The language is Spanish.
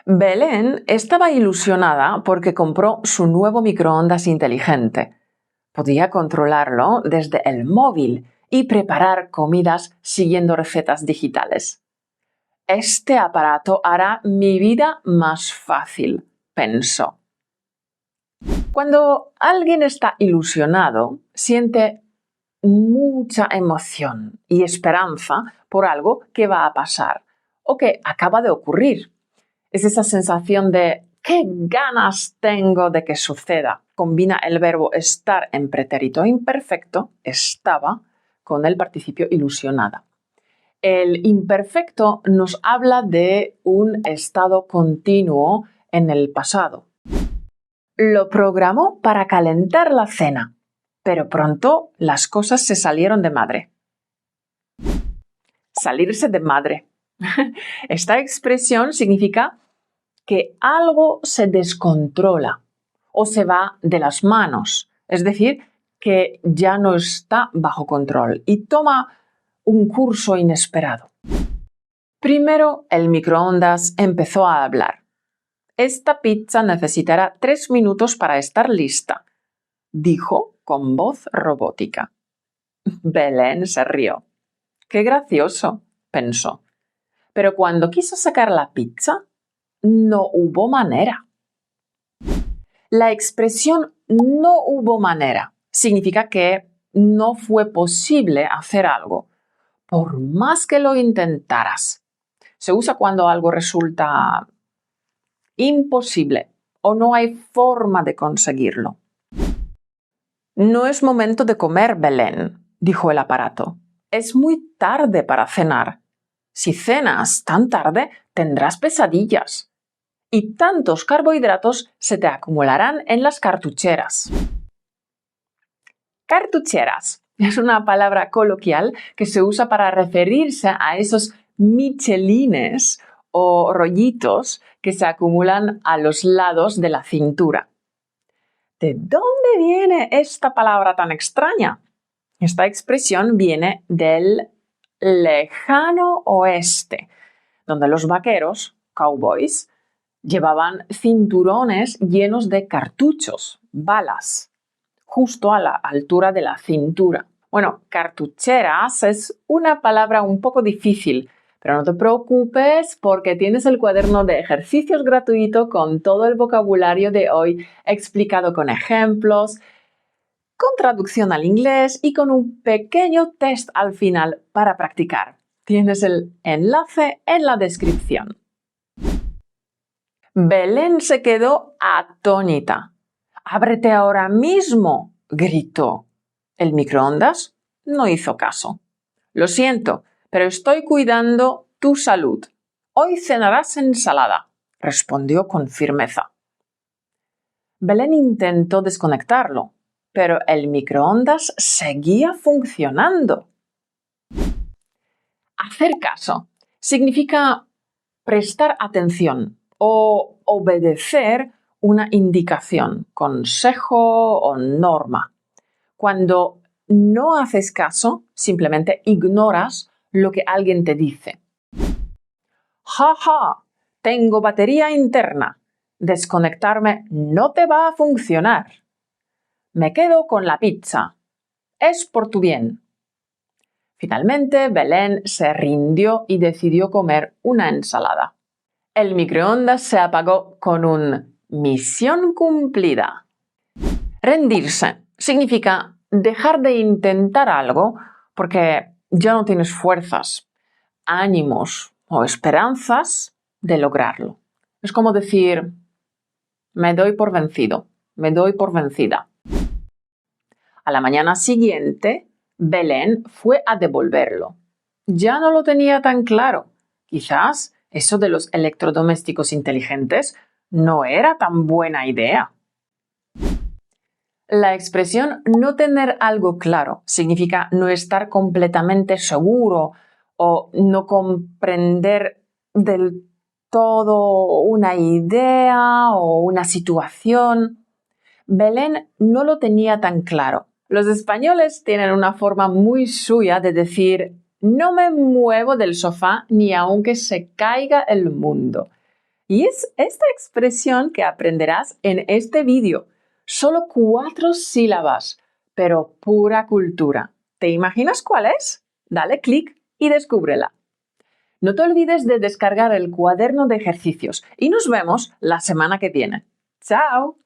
Belén estaba ilusionada porque compró su nuevo microondas inteligente. Podía controlarlo desde el móvil y preparar comidas siguiendo recetas digitales. Este aparato hará mi vida más fácil, pensó. Cuando alguien está ilusionado, siente mucha emoción y esperanza por algo que va a pasar o que acaba de ocurrir. Es esa sensación de ¡qué ganas tengo de que suceda! Combina el verbo estar en pretérito imperfecto, estaba, con el participio ilusionada. El imperfecto nos habla de un estado continuo en el pasado. Lo programó para calentar la cena, pero pronto las cosas se salieron de madre. Salirse de madre. Esta expresión significa que algo se descontrola o se va de las manos, es decir, que ya no está bajo control y toma un curso inesperado. Primero, el microondas empezó a hablar. Esta pizza necesitará 3 minutos para estar lista, dijo con voz robótica. Belén se rió. ¡Qué gracioso!, pensó. Pero cuando quiso sacar la pizza, no hubo manera. La expresión no hubo manera significa que no fue posible hacer algo, por más que lo intentaras. Se usa cuando algo resulta imposible o no hay forma de conseguirlo. No es momento de comer, Belén, dijo el aparato. Es muy tarde para cenar. Si cenas tan tarde, tendrás pesadillas. Y tantos carbohidratos se te acumularán en las cartucheras. Cartucheras es una palabra coloquial que se usa para referirse a esos michelines o rollitos que se acumulan a los lados de la cintura. ¿De dónde viene esta palabra tan extraña? Esta expresión viene del lejano oeste, donde los vaqueros, cowboys, llevaban cinturones llenos de cartuchos, balas, justo a la altura de la cintura. Bueno, cartucheras es una palabra un poco difícil, pero no te preocupes porque tienes el cuaderno de ejercicios gratuito con todo el vocabulario de hoy explicado con ejemplos, con traducción al inglés y con un pequeño test al final para practicar. Tienes el enlace en la descripción. Belén se quedó atónita. ¡Ábrete ahora mismo!, gritó. El microondas no hizo caso. Lo siento, pero estoy cuidando tu salud. Hoy cenarás ensalada, respondió con firmeza. Belén intentó desconectarlo, pero el microondas seguía funcionando. Hacer caso significa prestar atención o obedecer una indicación, consejo o norma. Cuando no haces caso, simplemente ignoras lo que alguien te dice. ¡Ja, ja! Tengo batería interna. Desconectarme no te va a funcionar. Me quedo con la pizza. Es por tu bien. Finalmente, Belén se rindió y decidió comer una ensalada. El microondas se apagó con un misión cumplida. Rendirse significa dejar de intentar algo porque ya no tienes fuerzas, ánimos o esperanzas de lograrlo. Es como decir, me doy por vencido, me doy por vencida. A la mañana siguiente, Belén fue a devolverlo. Ya no lo tenía tan claro. Quizás eso de los electrodomésticos inteligentes no era tan buena idea. La expresión no tener algo claro significa no estar completamente seguro o no comprender del todo una idea o una situación. Belén no lo tenía tan claro. Los españoles tienen una forma muy suya de decir no me muevo del sofá ni aunque se caiga el mundo. Y es esta expresión que aprenderás en este vídeo. Solo 4 sílabas, pero pura cultura. ¿Te imaginas cuál es? Dale clic y descúbrela. No te olvides de descargar el cuaderno de ejercicios y nos vemos la semana que viene. ¡Chao!